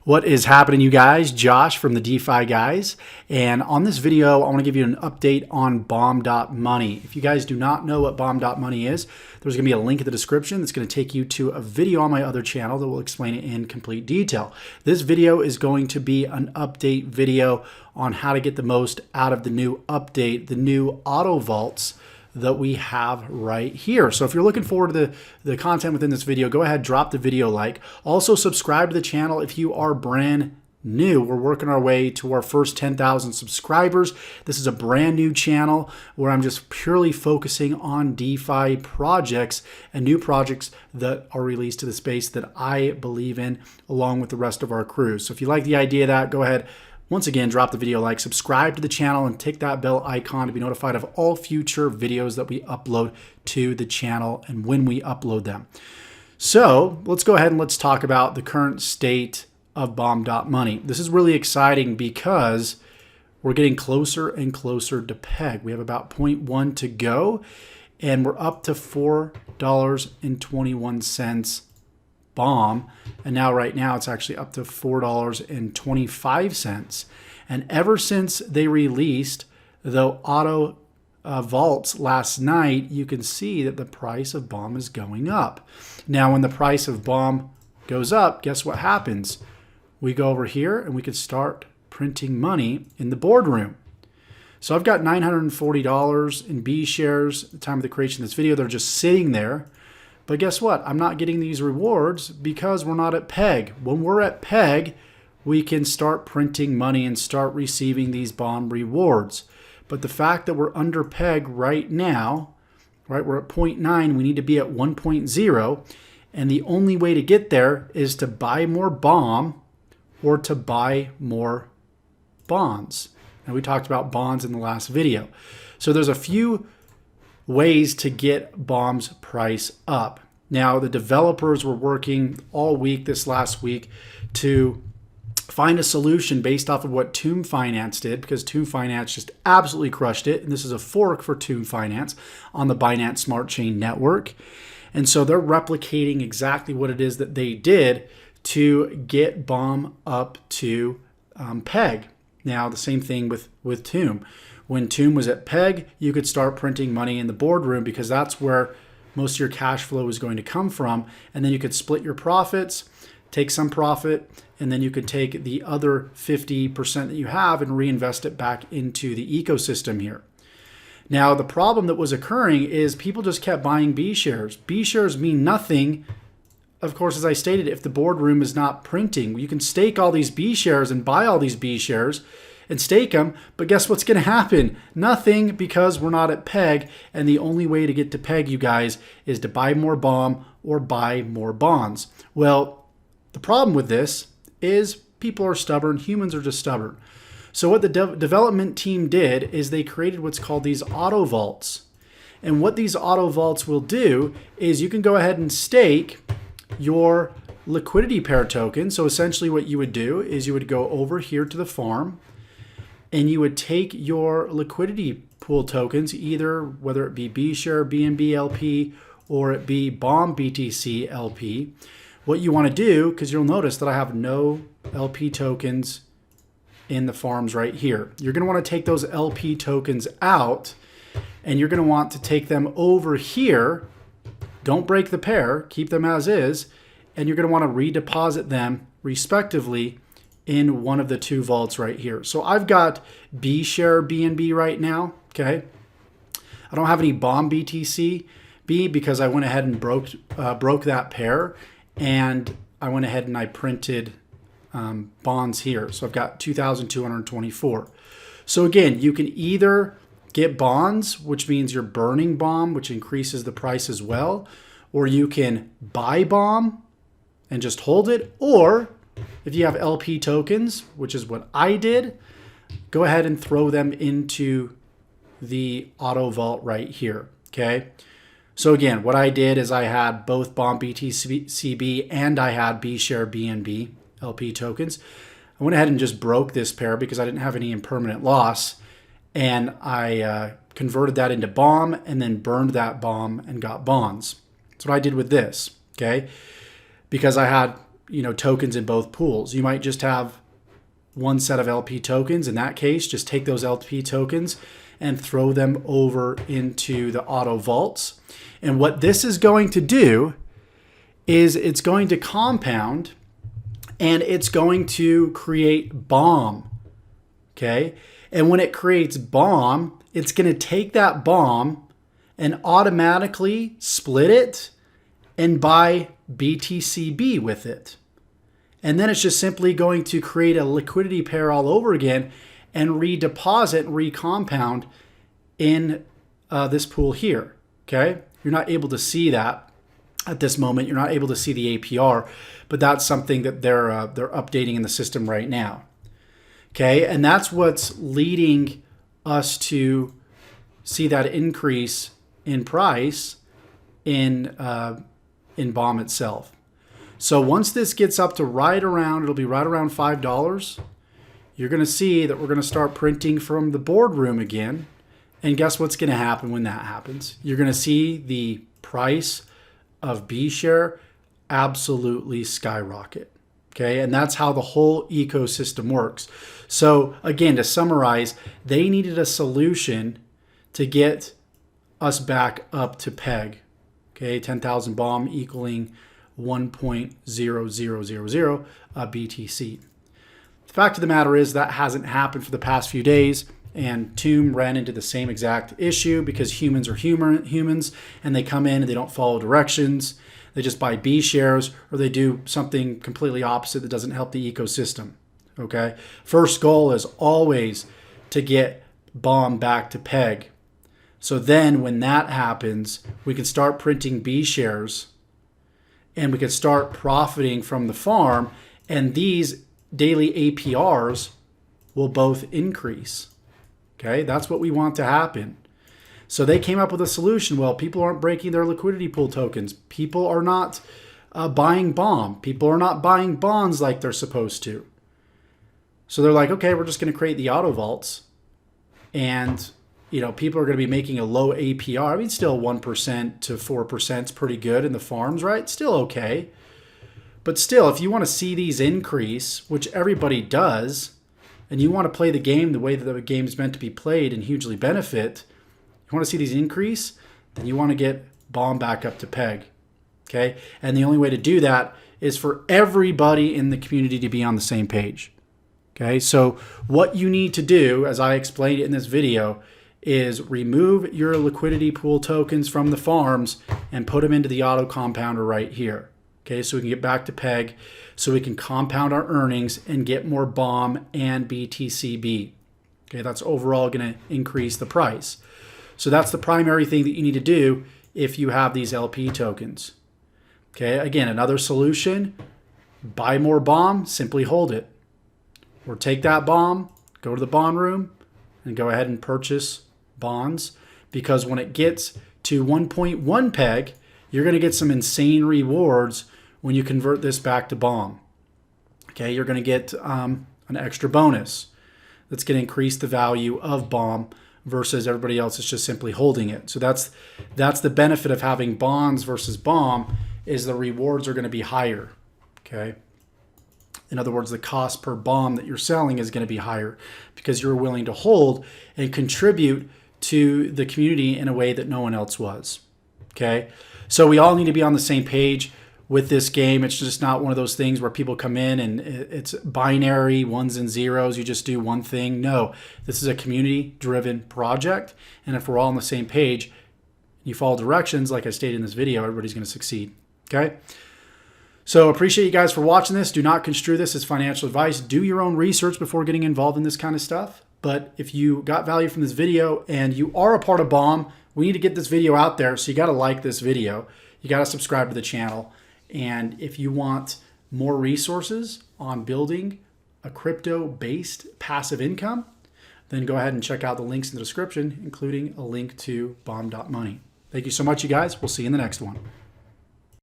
What is happening, you guys? Josh from the DeFi guys. And on this video, I want to give you an update on bomb.money. If you guys do not know what bomb.money is, there's going to be a link in the description that's going to take you to a video on my other channel that will explain it in complete detail. This video is going to be an update video on how to get the most out of the new update, the new Autovaults that we have right here. So if you're looking forward to the content within this video, go ahead, drop the video like. Also subscribe to the channel if you are brand new. We're working our way to our first 10,000 subscribers. This is a brand new channel where I'm just purely focusing on DeFi projects and new projects that are released to the space that I believe in, along with the rest of our crew. So if you like the idea of that, go ahead, once again, drop the video like, subscribe to the channel, and tick that bell icon to be notified of all future videos that we upload to the channel and when we upload them. So let's go ahead and let's talk about the current state of bomb.money. This is really exciting because we're getting closer and closer to peg. We have about 0.1 to go, and we're up to $4.21 bomb, and now right now it's actually up to $4.25. And ever since they released the Autovaults last night, you can see that the price of bomb is going up. Now when the price of bomb goes up, guess what happens? We go over here and we can start printing money in the boardroom. So I've got $940 in BSHARES at the time of the creation of this video. They're just sitting there. But guess what? I'm not getting these rewards because we're not at peg. When we're at peg, we can start printing money and start receiving these bomb rewards. But the fact that we're under peg right now, right, we're at 0.9, we need to be at 1.0. And the only way to get there is to buy more bomb or to buy more bonds. And we talked about bonds in the last video. So there's a few ways to get bomb's price up. Now, the developers were working all week this last week to find a solution based off of what Tomb Finance did, because Tomb Finance just absolutely crushed it. And this is a fork for Tomb Finance on the Binance Smart Chain network. And so they're replicating exactly what it is that they did to get bomb up to peg. Now, the same thing with Tomb. When Tomb was at peg, you could start printing money in the boardroom because that's where most of your cash flow is going to come from. And then you could split your profits, take some profit, and then you could take the other 50% that you have and reinvest it back into the ecosystem here. Now, the problem that was occurring is people just kept buying BSHARES. BSHARES mean nothing, of course, as I stated, if the boardroom is not printing. You can stake all these BSHARES and buy all these BSHARES and stake them, but guess what's going to happen? Nothing, because we're not at peg, and the only way to get to peg, you guys, is to buy more bomb or buy more bonds. Well, the problem with this is people are stubborn. Humans are just stubborn. So what the development team did is they created what's called these Autovaults. And what these Autovaults will do is you can go ahead and stake your liquidity pair token. So essentially what you would do is you would go over here to the farm, and you would take your liquidity pool tokens, either whether it be bshare, BNB LP, or it be bomb BTC LP. What you want to do, because you'll notice that I have no LP tokens in the farms right here. You're going to want to take those LP tokens out, and you're going to want to take them over here. Don't break the pair, keep them as is, and you're going to want to redeposit them respectively in one of the two vaults right here. So I've got bshare BNB right now, okay? I don't have any bomb BTC B because I went ahead and broke that pair, and I went ahead and I printed bonds here. So I've got 2,224. So again, you can either get bonds, which means you're burning bomb, which increases the price as well, or you can buy bomb and just hold it, or if you have LP tokens, which is what I did, go ahead and throw them into the Auto Vault right here, okay? So again, what I did is I had both bomb BTCB and I had bshare BNB LP tokens. I went ahead and just broke this pair because I didn't have any impermanent loss, and I converted that into bomb and then burned that bomb and got bonds. That's what I did with this, okay? Because I had tokens in both pools. You might just have one set of LP tokens. In that case, just take those LP tokens and throw them over into the Autovaults. And what this is going to do is it's going to compound and it's going to create BOM. Okay. And when it creates BOM, it's going to take that BOM and automatically split it and buy BTCB with it. And then it's just simply going to create a liquidity pair all over again and redeposit and recompound in this pool here. Okay. You're not able to see that at this moment. You're not able to see the APR, but that's something that they're updating in the system right now. Okay. And that's what's leading us to see that increase in price in BOM itself. So once this gets up to it'll be right around $5, you're going to see that we're going to start printing from the boardroom again. And guess what's going to happen when that happens? You're going to see the price of bshare absolutely skyrocket. Okay, and that's how the whole ecosystem works. So again, to summarize, they needed a solution to get us back up to peg. Okay, 10,000 BOM equaling 1.0000 BTC. The fact of the matter is that hasn't happened for the past few days, and Tomb ran into the same exact issue because humans are humans and they come in and they don't follow directions. They just buy bShares or they do something completely opposite that doesn't help the ecosystem. Okay. First goal is always to get BOM back to peg. So then when that happens, we can start printing bShares and we can start profiting from the farm, and these daily APRs will both increase. Okay, that's what we want to happen. So they came up with a solution. Well, people aren't breaking their liquidity pool tokens. People are not buying BOM. People are not buying bonds like they're supposed to. So they're like, okay, we're just going to create the Autovaults, and people are going to be making a low APR. I mean, still 1% to 4% is pretty good in the farms, right? Still okay. But still, if you want to see these increase, which everybody does, and you want to play the game the way that the game is meant to be played and hugely benefit, you want to see these increase, then you want to get BOM back up to peg. Okay? And the only way to do that is for everybody in the community to be on the same page. Okay? So what you need to do, as I explained in this video, is remove your liquidity pool tokens from the farms and put them into the auto compounder right here. Okay, so we can get back to peg, so we can compound our earnings and get more BOM and BTCB. Okay, that's overall going to increase the price. So that's the primary thing that you need to do if you have these LP tokens. Okay, again, another solution, buy more BOM, simply hold it. Or take that BOM, go to the bond room, and go ahead and purchase bonds, because when it gets to 1.1 peg, you're going to get some insane rewards when you convert this back to BOM. Okay, you're going to get an extra bonus that's going to increase the value of BOM versus everybody else is just simply holding it. So that's the benefit of having bonds versus BOM, is the rewards are going to be higher. Okay. In other words, the cost per BOM that you're selling is going to be higher because you're willing to hold and contribute to the community in a way that no one else was. Okay. So we all need to be on the same page with this game. It's just not one of those things where people come in and it's binary, ones and zeros. You just do one thing. No, this is a community-driven project. And if we're all on the same page, you follow directions, like I stated in this video, everybody's going to succeed. Okay. So appreciate you guys for watching this. Do not construe this as financial advice. Do your own research before getting involved in this kind of stuff. But if you got value from this video and you are a part of BOM, we need to get this video out there. So you got to like this video. You got to subscribe to the channel. And if you want more resources on building a crypto-based passive income, then go ahead and check out the links in the description, including a link to BOM.money. Thank you so much, you guys. We'll see you in the next one.